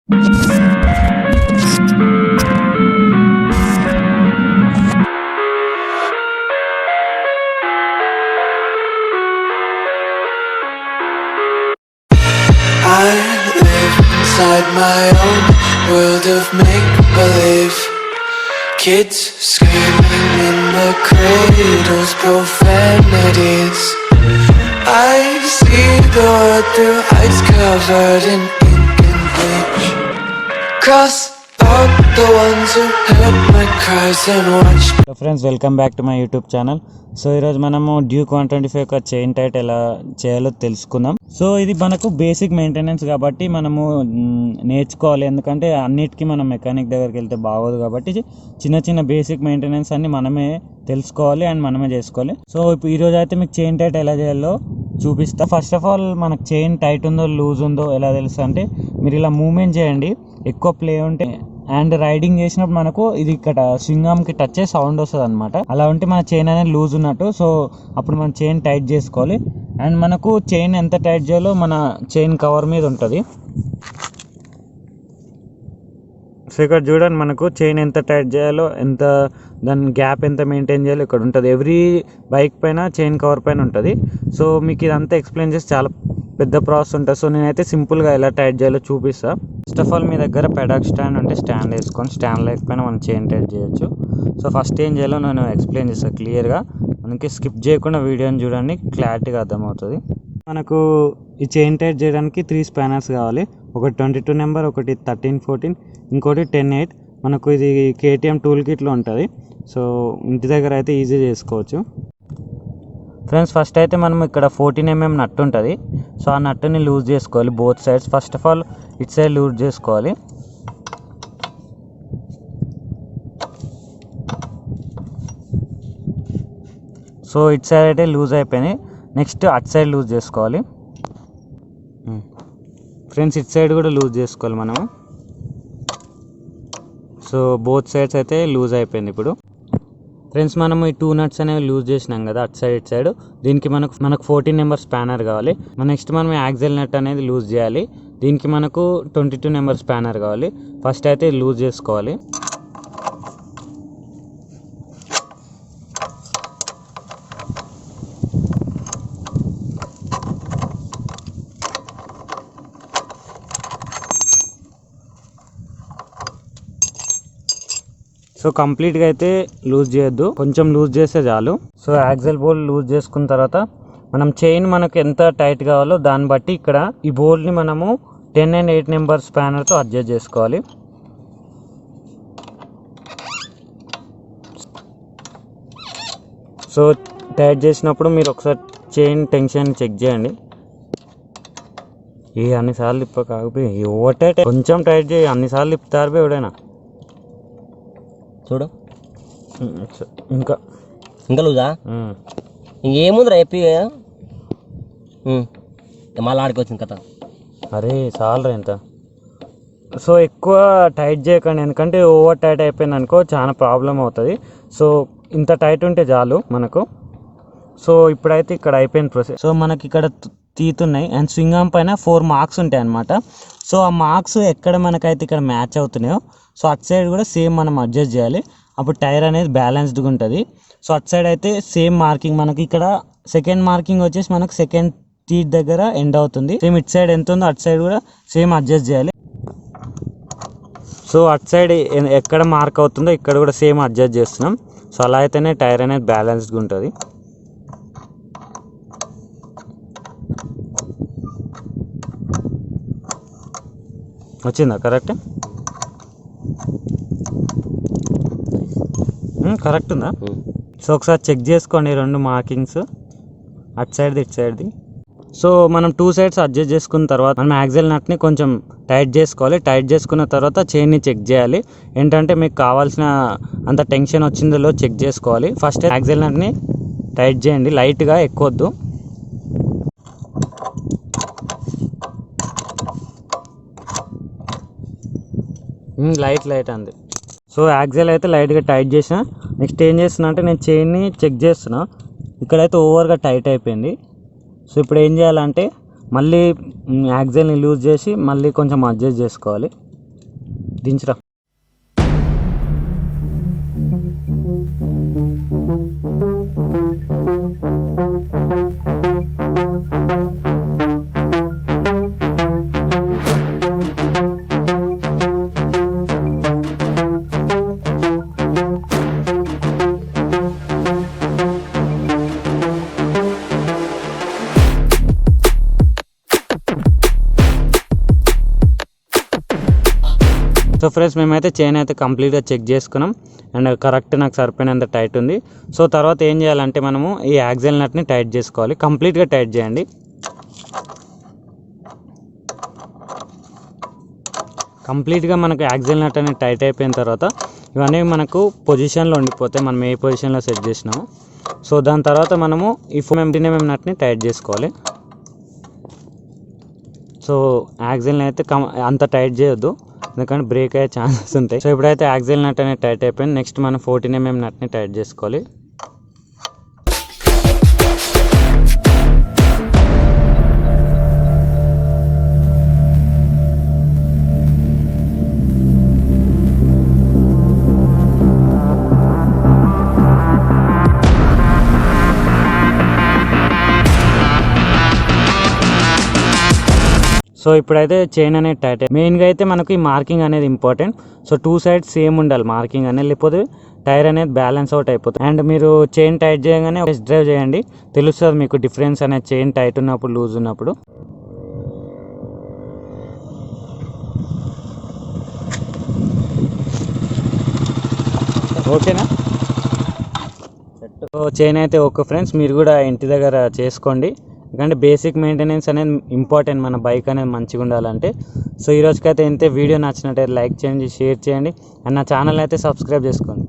I live inside my own world of make-believe. Kids screaming in the cradles, profanities. I see the world through ice covered in ink and bleach. Cross out the ones who heard my cries and watched. Hello friends, welcome back to my YouTube channel. So ఈరోజు మనము Duke 125 యొక్క chain tight ఎలా చేయాలో తెలుసుకుందాం. So ఇది మనకు basic maintenance కాబట్టి మనము నేర్చుకోవాలి. ఎందుకంటే అన్నిటికీ మనం మెకానిక్ దగ్గరికి వెళ్తే బాగోదు కాబట్టి చిన్న చిన్న బేసిక్ మెయింటెనెన్స్ అన్ని మనమే తెలుసుకోవాలి అండ్ మనమే చేసుకోవాలి. సో ఇప్పుడు ఈరోజు అయితే మీకు చైన్ టైట్ ఎలా చేయాలో చూపిస్తా. ఫస్ట్ ఆఫ్ ఆల్ మనకు చైన్ టైట్ ఉందో లూజ్ ఉందో ఎలా తెలుసు అంటే మీరు ఇలా మూవ్మెంట్ చేయండి. ఎక్కువ ప్లే ఉంటే అండ్ రైడింగ్ చేసినప్పుడు మనకు ఇది ఇక్కడ స్వింగమ్కి టచ్ అయ్యే సౌండ్ వస్తుంది అనమాట. అలా ఉంటే మన చైన్ అనేది లూజ్ ఉన్నట్టు. సో అప్పుడు మనం చైన్ టైట్ చేసుకోవాలి. అండ్ మనకు చైన్ ఎంత టైట్ చేయాలో మన చైన్ కవర్ మీద ఉంటుంది. సో ఇక్కడ చూడండి, మనకు చైన్ ఎంత టైట్ చేయాలో, ఎంత దాని గ్యాప్ ఎంత మెయింటైన్ చేయాలో ఇక్కడ ఉంటుంది. ఎవ్రీ బైక్ పైన చైన్ కవర్ పైన ఉంటుంది. సో మీకు ఇదంతా ఎక్స్ప్లెయిన్ చేసి చాలా పెద్ద ప్రాసెస్ ఉంటుంది. సో నేనైతే సింపుల్గా ఎలా టైట్ చేయాలో చూపిస్తా. ఫస్ట్ ఆఫ్ ఆల్ మీ దగ్గర పెడాక్ స్టాండ్ ఉంటే స్టాండ్ వేసుకొని, స్టాండ్ లేకపోయినా మనం చైన్ టైట్ చేయొచ్చు. సో ఫస్ట్ ఏం చేయాలో నేను ఎక్స్ప్లెయిన్ చేస్తాను క్లియర్గా. అందుకే స్కిప్ చేయకుండా వీడియోని చూడండి, క్లారిటీగా అర్థమవుతుంది. మనకు ఈ చైన్ టైట్ చేయడానికి 3 స్పానర్స్ కావాలి. ఒకటి 22 నెంబర్, ఒకటి 13, 14, ఇంకోటి 10, 8. మనకు ఇది KTM టూల్ కిట్లో ఉంటుంది. సో ఇంటి దగ్గర అయితే ఈజీ చేసుకోవచ్చు. ఫ్రెండ్స్, ఫస్ట్ అయితే మనం ఇక్కడ 14mm నట్టు ఉంటుంది. సో ఆ నట్టుని లూజ్ చేసుకోవాలి both sides. First of all ఇట్ సైడ్ లూజ్ చేసుకోవాలి. సో ఇట్ సైడ్ అయితే లూజ్ అయిపోయినాయి. నెక్స్ట్ అట్ సైడ్ లూజ్ చేసుకోవాలి. ఫ్రెండ్స్, ఇట్ సైడ్ కూడా లూజ్ చేసుకోవాలి మనము. సో బోత్ సైడ్స్ అయితే లూజ్ అయిపోయింది. ఇప్పుడు ఫ్రెండ్స్, మనము ఈ 2 నట్స్ అనేవి లూజ్ చేసినాం కదా, అట్ సైడ్ ఇట్ సైడ్. దీనికి మనకు 14 నెంబర్ స్పానర్ కావాలి. నెక్స్ట్ మనం యాక్సిల్ నట్ అనేది లూజ్ చేయాలి. దీనికి మనకు 22 నెంబర్ స్పానర్ కావాలి. ఫస్ట్ అయితే లూజ్ చేసుకోవాలి. సో కంప్లీట్గా అయితే లూజ్ చేయొద్దు, కొంచెం లూజ్ చేస్తే చాలు. సో యాక్సిల్ బోల్ట్ లూజ్ చేసుకున్న తర్వాత మనం చైన్ మనకు ఎంత టైట్ కావాలో దాన్ని బట్టి ఇక్కడ ఈ బోల్ట్ని మనము 10 and 8 నెంబర్ స్పానర్తో అడ్జస్ట్ చేసుకోవాలి. సో టైట్ చేసినప్పుడు మీరు ఒకసారి చైన్ టెన్షన్ చెక్ చేయండి. ఈ అన్నిసార్లు తిప్ప కాకపోయి ఓటే కొంచెం టైట్ చేయి. అన్నిసార్లు తిప్పుతారు ఎవడైనా చూడు. ఇంకా లూజా ఇంకేముందిరా చెప్పి మళ్ళీ ఆడుకోవచ్చు కథ. అరే చాలరా ఎంత. సో ఎక్కువ టైట్ చేయకండి, ఎందుకంటే ఓవర్ టైట్ అయిపోయింది అనుకో చాలా ప్రాబ్లం అవుతుంది. సో ఇంత టైట్ ఉంటే చాలు మనకు. సో ఇప్పుడైతే ఇక్కడ అయిపోయిన ప్రాసెస్. సో మనకి ఇక్కడ తీతున్నాయి అండ్ స్వింగ్ ఆర్మ్ పైన 4 మార్క్స్ ఉంటాయి అన్నమాట. సో ఆ మార్క్స్ ఎక్కడ మనకైతే ఇక్కడ మ్యాచ్ అవుతున్నాయో సో అట్ సైడ్ కూడా సేమ్ మనం అడ్జస్ట్ చేయాలి. అప్పుడు టైర్ అనేది బ్యాలెన్స్డ్గా ఉంటుంది. సో అట్ సైడ్ అయితే సేమ్ మార్కింగ్ మనకి ఇక్కడ సెకండ్ మార్కింగ్ వచ్చేసి మనకు సెకండ్ టీత్ దగ్గర ఎండ్ అవుతుంది. సేమ్ ఇట్ సైడ్ ఎంత ఉందో అట్ సైడ్ కూడా సేమ్ అడ్జస్ట్ చేయాలి. సో అట్ సైడ్ ఎక్కడ మార్క్ అవుతుందో ఇక్కడ కూడా సేమ్ అడ్జస్ట్ చేస్తున్నాం. సో అలా అయితేనే టైర్ అనేది బ్యాలెన్స్డ్గా ఉంటుంది. వచ్చిందా కరెక్ట్? కరెక్ట్ ఉందా? సో ఒకసారి చెక్ చేసుకోండి 2 మార్కింగ్స్, అట్ సైడ్ది ఇట్ సైడ్ది. సో మనం 2 సైడ్స్ అడ్జస్ట్ చేసుకున్న తర్వాత మనం యాక్సిల్ నట్ని కొంచెం టైట్ చేసుకోవాలి. టైట్ చేసుకున్న తర్వాత చైన్ని చెక్ చేయాలి. ఏంటంటే మీకు కావాల్సిన అంత టెన్షన్ వచ్చిందో చెక్ చేసుకోవాలి. ఫస్ట్ యాక్సిల్ నట్ని టైట్ చేయండి, లైట్గా, ఎక్కువద్దు. లైట్ అంది. సో యాక్సిల్ అయితే లైట్గా టైట్ చేసిన. నెక్స్ట్ ఏం చేస్తున్నా అంటే నేను చైన్ని చెక్ చేస్తున్నా. ఇక్కడైతే ఓవర్గా టైట్ అయిపోయింది. సో ఇప్పుడు ఏం చేయాలంటే మళ్ళీ యాక్సిల్ని లూజ్ చేసి మళ్ళీ కొంచెం అడ్జస్ట్ చేసుకోవాలి. దించురా. సో ఫ్రెండ్స్ మేమైతే చైన్ అయితే కంప్లీట్గా చెక్ చేసుకున్నాం అండ్ కరెక్ట్ నాకు సరిపోయినంత టైట్ ఉంది. సో తర్వాత ఏం చేయాలంటే మనము ఈ యాక్సిల్ నట్ని టైట్ చేసుకోవాలి. కంప్లీట్గా టైట్ చేయండి. కంప్లీట్గా మనకు యాక్సిల్ నట్ అనేది టైట్ అయిపోయిన తర్వాత ఇవన్నీ మనకు పొజిషన్లో ఉండిపోతాయి, మనం ఏ పొజిషన్లో సెట్ చేసినామో. సో దాని తర్వాత మనము ఈ 4mm నట్ని టైట్ చేసుకోవాలి. సో యాక్సిల్ని అయితే అంత టైట్ చేయొద్దు, ఎందుకంటే బ్రేక్ అయ్యే ఛాన్సెస్ ఉంటాయి. సో ఇప్పుడైతే యాక్సిల్ నట్ అనేది టైట్ అయిపోయింది. నెక్స్ట్ మనం 14mm నట్ని టైట్ చేసుకోవాలి. సో ఇప్పుడైతే చైన్ అనేది టైట్. మెయిన్గా అయితే మనకి మార్కింగ్ అనేది ఇంపార్టెంట్. సో 2 సైడ్స్ సేమ్ ఉండాలి మార్కింగ్ అనేది, లేకపోతే టైర్ అనేది బ్యాలెన్స్ అవుట్ అయిపోతుంది. అండ్ మీరు చైన్ టైట్ చేయగానే టెస్ట్ డ్రైవ్ చేయండి, తెలుస్తుంది మీకు డిఫరెన్స్ అనేది చైన్ టైట్ ఉన్నప్పుడు లూజ్ ఉన్నప్పుడు. ఓకేనా? సో చైన్ అయితే ఓకే ఫ్రెండ్స్, మీరు కూడా ఇంటి దగ్గర చేసుకోండి, ఎందుకంటే బేసిక్ మెయింటెనెన్స్ అనేది ఇంపార్టెంట్ మన బైక్ అనేది మంచిగా ఉండాలంటే. సో ఈ రోజుకైతే ఇంతే. వీడియో నచ్చినట్టయితే లైక్ చేయండి, షేర్ చేయండి అండ్ నా ఛానల్ అయితే సబ్స్క్రైబ్ చేసుకోండి.